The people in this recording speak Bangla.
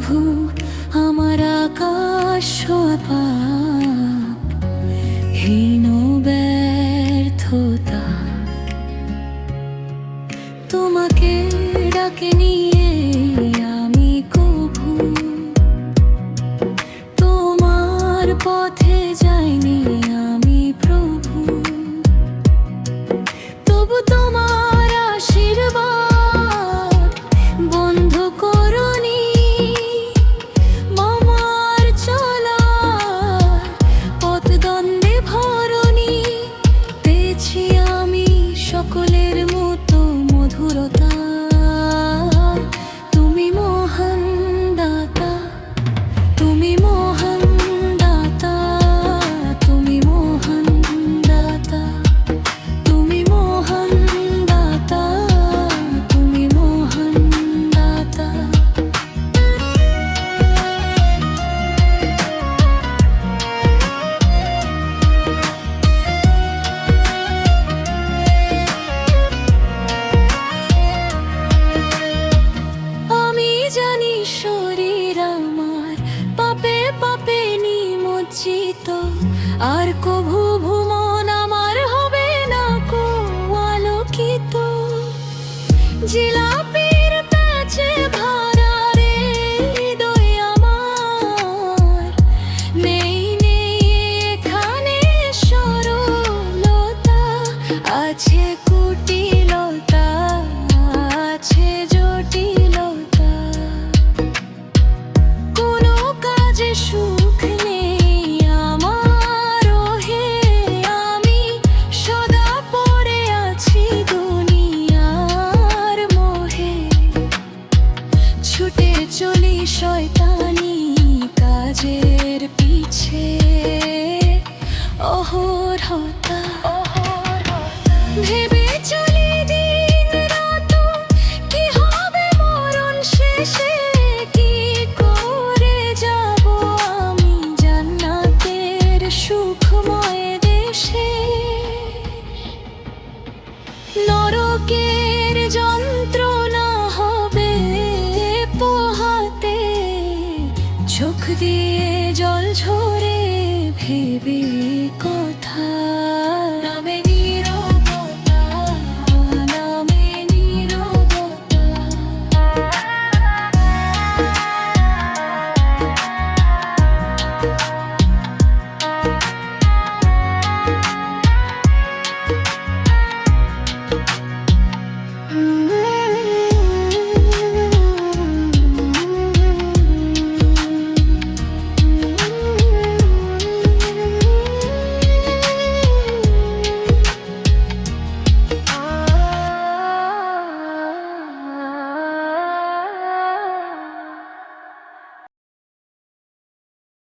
প্রভু আমার আকাশ ছোঁয়া পাপ, হীন ব্যর্থতা তোমাকে ডাকে নিয়ে আমি কভু তোমার পথে যাইনি আমি প্রভু। তবু তোমার আশীর্বাদ বন্ধ করনি আমার চলার পথ দ্বন্দ্বে ভরনি। পেয়েছি আমি সকলের মতো মধুরতা, তুমি মহান দাতা, তুমি মহান দাতা, তুমি মহান দাতা, তুমি মহান দাতা, তুমি মহান দাতা। আমি জানি শরীর আমার পাপে পাপে নিমজ্জিত, আর কভু ভুমন আমার হবে না কো আলোকিত। জিলাপির প্যাচে ভরা রে হৃদয় আমার, নেই নেই এখানে সরলতা, আছে কুটিলতা, আছে জটিলতা। কোনো কাজে সুখ নেই আমার, হে আমি সদা পড়ে আছি দুনিয়ার মোহে। ছুটে চলি শয়তানি কাজের পিছে অহরহতা, ভেবে চলি দিন রাত কি হবে মরণ শেষে, কি করে যাব আমি জান্নাতের সুখময় দেশে। নরকের যন্ত্রণা হবে পোহাতে, চোখ দিয়ে জল ঝরে ভেবে